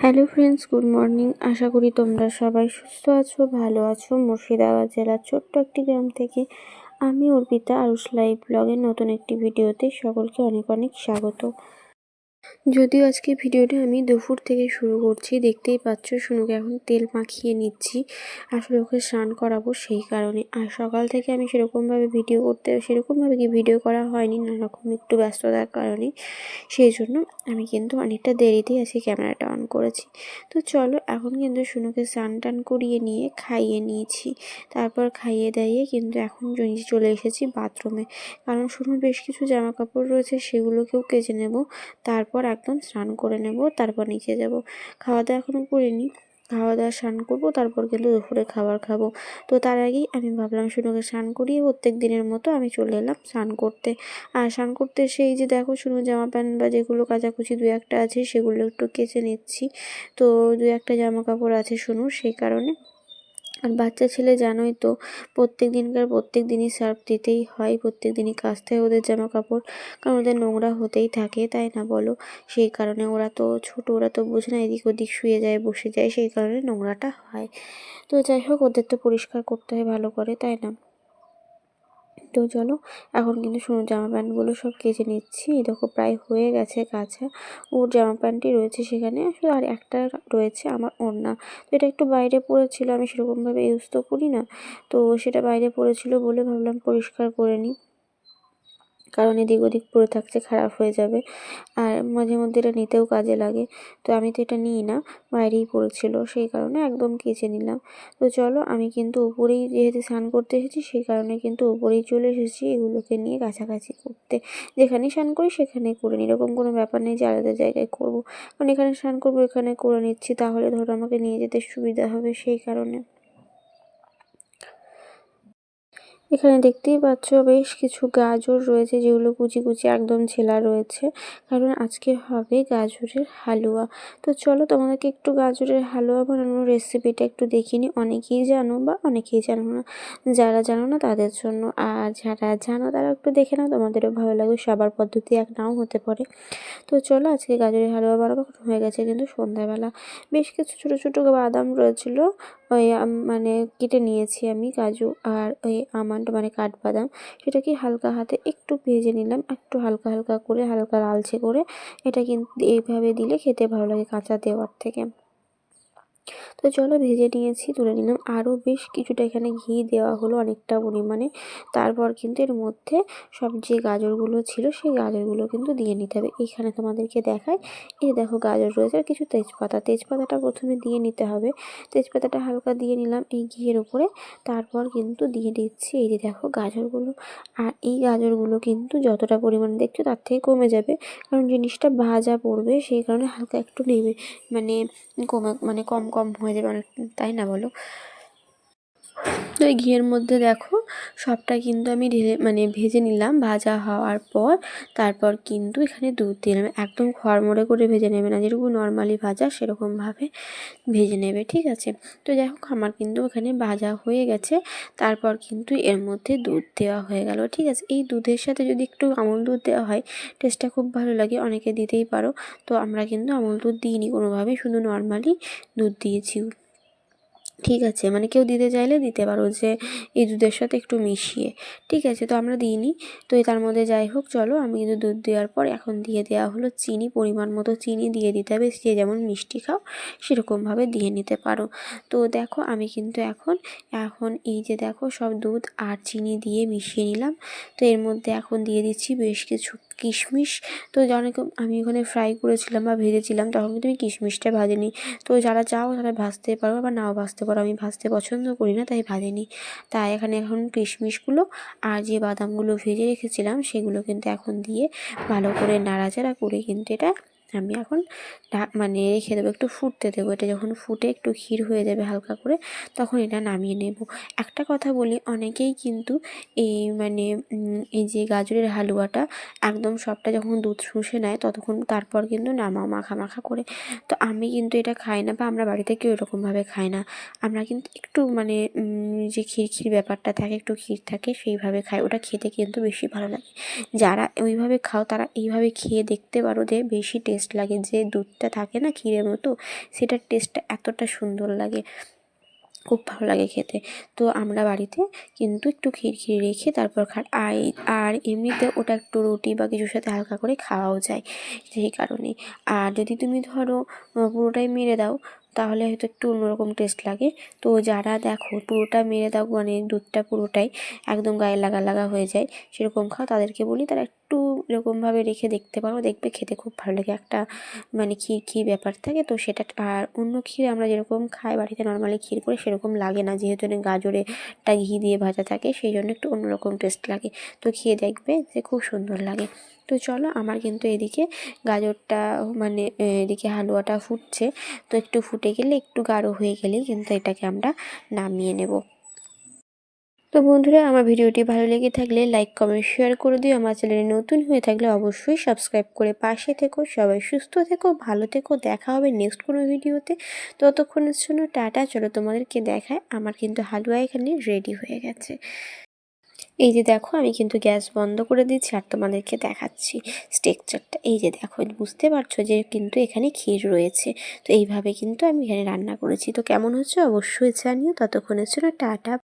Hello friends, good morning. আশা করি তোমরা সবাই সুস্থ আছো, ভালো আছো। মুর্শিদাবাদ জেলার ছোট্ট একটি গ্রাম থেকে আমি অর্পিতা আরুষ লাইভ ব্লগের নতুন একটি ভিডিওতে সকলকে অনেক অনেক স্বাগত। যদিও আজকে ভিডিওটা আমি দুপুর থেকে শুরু করছি, দেখতেই পাচ্ছ শুনুকে এখন তেল মাখিয়ে নিচ্ছি। আসলে ওকে স্নান করাবো সেই কারণে। আর সকাল থেকে আমি সেরকমভাবে ভিডিও করা হয়নি, নানারকম একটু ব্যস্ততার কারণে। সেই জন্য আমি কিন্তু অনেকটা দেরিতেই আজকে ক্যামেরাটা অন করেছি। তো চলো, এখন কিন্তু শুনুকে স্নান টান করিয়ে নিয়ে খাইয়ে নিয়েছি। তারপর খাইয়ে দাইয়ে কিন্তু এখন চলে এসেছি বাথরুমে, কারণ শুনুর বেশ কিছু জামা কাপড় রয়েছে, সেগুলোকেও কেচে নেব। তারপর একদম স্নান করে নেব, তারপর নিচে যাব। খাওয়া দাওয়া এখনও করিনি, খাওয়া দাওয়া স্নান করবো, তারপর কিন্তু দুপুরে খাবার খাবো। তো তার আগেই আমি ভাবলাম শুনুকে স্নান করিয়ে প্রত্যেক দিনের মতো আমি চলে এলাম স্নান করতে। আর স্নান করতে এসে এই যে দেখো, শুনু জামা প্যান্ট বা যেগুলো কাচাকুচি দু একটা আছে সেগুলো একটু কেচে নিচ্ছি। তো দু একটা জামা কাপড় আছে শুনুর, সেই কারণে। আর বাচ্চা ছেলে জানোই তো, প্রত্যেক দিনই সার্ফ দিতেই হয়, প্রত্যেক দিনই কাচতে হয় ওদের জামা কাপড়, কারণ ওদের নোংরা হতেই থাকে, তাই না বলো? সেই কারণে ওরা তো ছোটো, ওরা তো বোঝে না, এদিক ওদিক শুয়ে যায়, বসে যায়, সেই কারণে নোংরাটা হয়। তো যাই হোক, ওদের তো পরিষ্কার করতে হয় ভালো করে, তাই না? তো চলো, এখন কিন্তু শুনুন জামা প্যান্টগুলো সব কেচে নিচ্ছি। এই দেখো প্রায় হয়ে গেছে কাচা। ওর জামা প্যান্টই রয়েছে সেখানে, শুধু আর একটা রয়েছে আমার ওড়না। তো এটা একটু বাইরে পড়েছিল, আমি সেরকমভাবে ইউজ তো করি না, তো সেটা বাইরে পড়েছিল বলে ভাবলাম পরিষ্কার করে নিই, কারণ এদিক ওদিক পড়ে থাকছে খারাপ হয়ে যাবে। আর মাঝে মধ্যে এটা নিতেও কাজে লাগে। তো আমি তো এটা নিই না, বাইরেই পড়েছিল, সেই কারণে একদম কেচে নিলাম। তো চলো, আমি কিন্তু উপরেই যেহেতু স্নান করতে এসেছি, সেই কারণে কিন্তু উপরেই চলে এসেছি এগুলোকে নিয়ে কাছাকাছি করতে। যেখানেই স্নান করি সেখানেই করে নিই, এরকম কোনো ব্যাপার নেই যে আলাদা জায়গায় করব। কারণ এখানে স্নান করবো, এখানে করে নিচ্ছি, তাহলে ধরো আমাকে নিয়ে যেতে সুবিধা হবে, সেই কারণে। এখানে দেখতেই পাচ্ছ বেশ কিছু গাজর রয়েছে, যেগুলো কুচি কুচি একদম ছেলা রয়েছে, কারণ আজকে হবে গাজরের হালুয়া। তো চলো, তোমাদেরকে একটু গাজরের হালুয়া বানানোর রেসিপিটা একটু দেখিনি। অনেকেই জানো বা অনেকেই জানো না, যারা জানো না তাদের জন্য, আর যারা জানো তারা একটু দেখে নাও, তোমাদেরও ভালো লাগবে। সবার পদ্ধতি এক নাও হতে পারে। তো চলো, আজকে গাজরের হালুয়া বানাবো। হয়ে গেছে কিন্তু সন্ধ্যাবেলা। বেশ কিছু ছোটো ছোটো বাদাম রয়েছিল, ওই মানে কেটে নিয়েছি আমি, কাজু আর ওই আমন্ড মানে কাঠবাদাম, সেটাকে হালকা হাতে একটু ভেজে নিলাম, একটু হালকা হালকা করে, হালকা লালচে করে। এটা কিন্তু এইভাবে দিলে খেতে ভালো লাগে কাঁচা দেওয়ার থেকে। তো চলো, ভেজে নিয়েছি, তুলে নিলাম। আরও বেশ কিছুটা এখানে ঘি দেওয়া হলো অনেকটা পরিমাণে। তারপর কিন্তু এর মধ্যে সব যে গাজরগুলো ছিল সেই গাজরগুলো কিন্তু দিয়ে নিতে হবে। এখানে তোমাদেরকে দেখায়, এই দেখো গাজর রয়েছে আর কিছু তেজপাতাটা প্রথমে দিয়ে নিতে হবে। তেজপাতাটা হালকা দিয়ে নিলাম এই ঘিয়ের উপরে। তারপর কিন্তু দিয়ে দিচ্ছি এই যে দেখো গাজরগুলো। আর এই গাজরগুলো কিন্তু যতটা পরিমাণে দেখছো তার থেকে কমে যাবে, কারণ জিনিসটা ভাজা পড়বে, সেই কারণে হালকা একটু নেবে, মানে কম কম হয়ে যাবে অনেক, তাই না বলো? তো এই ঘিয়ের মধ্যে দেখো সবটা কিন্তু আমি ঢেলে ভেজে নিলাম। ভাজা হওয়ার পর তারপর কিন্তু এখানে দুধ দিলাম, একদম খড়মড়ে করে ভেজে নেবে না, যেরকম নর্মালি ভাজা সেরকমভাবে ভেজে নেবে, ঠিক আছে? তো যাই হোক, আমার কিন্তু এখানে ভাজা হয়ে গেছে। তারপর কিন্তু এর মধ্যে দুধ দেওয়া হয়ে গেল, ঠিক আছে? এই দুধের সাথে যদি একটু আমুল দুধ দেওয়া হয় টেস্টটা খুব ভালো লাগে, অনেকে দিতেই পারো। তো আমরা কিন্তু আমুল দুধ দিইনি কোনোভাবেই, শুধু নর্মালি দুধ দিয়েছি, ঠিক আছে? মানে কেউ দিতে চাইলে দিতে পারো, যে এই দুধের সাথে একটু মিশিয়ে, ঠিক আছে? তো আমরা দিইনি। তো তার মধ্যে যাই হোক, চলো, আমি কিন্তু দুধ দেওয়ার পর এখন দিয়ে দেওয়া হলো চিনি, পরিমাণ মতো চিনি দিয়ে দিতে হবে, যে যেমন মিষ্টি খাও সেরকমভাবে দিয়ে নিতে পারো। তো দেখো, আমি কিন্তু এখন এখন এই যে দেখো সব দুধ আর চিনি দিয়ে মিশিয়ে নিলাম। তো এর মধ্যে এখন দিয়ে দিচ্ছি বেশ কিছু কিশমিশ। তো অনেকে, আমি ওখানে ফ্রাই করেছিলাম বা ভেজেছিলাম, তখন কিন্তু আমি কিশমিশটা ভাজিনি। তো যারা চাও তারা ভাজতে পারো বা নাও ভাজতে পারো, আমি ভাজতে পছন্দ করি না তাই ভাজিনি। তাই এখানে এখন কিশমিশগুলো আর যে বাদামগুলো ভেজে রেখেছিলাম সেগুলো কিন্তু এখন দিয়ে ভালো করে নাড়াচাড়া করে কিন্তু এটা আমি এখন রেখে দেবো, একটু ফুটতে দেবো। এটা যখন ফুটে একটু ক্ষীর হয়ে যাবে হালকা করে, তখন এটা নামিয়ে নেব। একটা কথা বলি, অনেকেই কিন্তু এই এই যে গাজরের হালুয়াটা একদম সবটা যখন দুধ শুষে নেয় ততক্ষণ তারপর কিন্তু নামাও মাখা মাখা করে। তো আমি কিন্তু এটা খাই না, বা আমরা বাড়িতে কেউ এরকমভাবে খাই না। আমরা কিন্তু একটু যে ক্ষীর ব্যাপারটা থাকে, একটু ক্ষীর থাকে, সেইভাবে খাই। ওটা খেতে কিন্তু বেশি ভালো লাগে। যারা ওইভাবে খাও তারা এইভাবে খেয়ে দেখতে পারো, যে বেশি টেস্ট টেস্ট লাগে, যে দুধটা থাকে না ক্ষীরের মতো, সেটার টেস্টটা এতটা সুন্দর লাগে, খুব ভালো লাগে খেতে। তো আমরা বাড়িতে কিন্তু একটু ক্ষীর রেখে তারপর আর এমনিতে ওটা একটু রুটি বা কিছুর সাথে হালকা করে খাওয়াও যায় সেই কারণে। আর যদি তুমি ধরো পুরোটাই মেরে দাও তাহলে হয়তো একটু অন্যরকম টেস্ট লাগে। তো যারা দেখো পুরোটা মেরে দাও, মানে দুধটা পুরোটাই একদম গায়ে লাগা হয়ে যায় সেরকম খাও, তাদেরকে বলি তারা একটু এরকমভাবে রেখে দেখতে পারো, দেখবে খেতে খুব ভালো লাগে। একটা মানে ক্ষীর ব্যাপার থাকে তো সেটা। আর অন্য ক্ষীর আমরা যেরকম খাই বাড়িতে নর্মালি ক্ষীর করে সেরকম লাগে না, যেহেতু গাজরেটা ঘি দিয়ে ভাজা থাকে সেই জন্য একটু অন্যরকম টেস্ট লাগে। তো খেয়ে দেখবে যে খুব সুন্দর লাগে। তো চলো, আমার কিন্তু এদিকে গাজরটা মানে এদিকে হালুয়াটা ফুটছে, তো একটু ফুটে গেলে একটু গাঢ় হয়ে গেলেই কিন্তু এটাকে আমরা নামিয়ে নেব। তো বন্ধুরা, আমার ভিডিওটি ভালো লেগে থাকলে লাইক কমেন্ট শেয়ার করে দিও। আমার চ্যানেলে নতুন হয়ে থাকলে অবশ্যই সাবস্ক্রাইব করে পাশে থেকো। সবাই সুস্থ থেকো, ভালো থেকো, দেখা হবে নেক্সট কোনো ভিডিওতে। ততক্ষণের জন্য টাটা। চলো তোমাদেরকে দেখায়, আমার কিন্তু হালুয়া এখানে রেডি হয়ে গেছে। এই যে দেখো, আমি কিন্তু গ্যাস বন্ধ করে দিচ্ছি আর তোমাদেরকে দেখাচ্ছি স্ট্রাকচারটা। এই যে দেখো, বুঝতে পারছো যে কিন্তু এখানে ক্ষীর রয়েছে। তো এইভাবে কিন্তু আমি এখানে রান্না করেছি। তো কেমন হচ্ছে অবশ্যই জানিও। ততক্ষণের জন্য টাটা।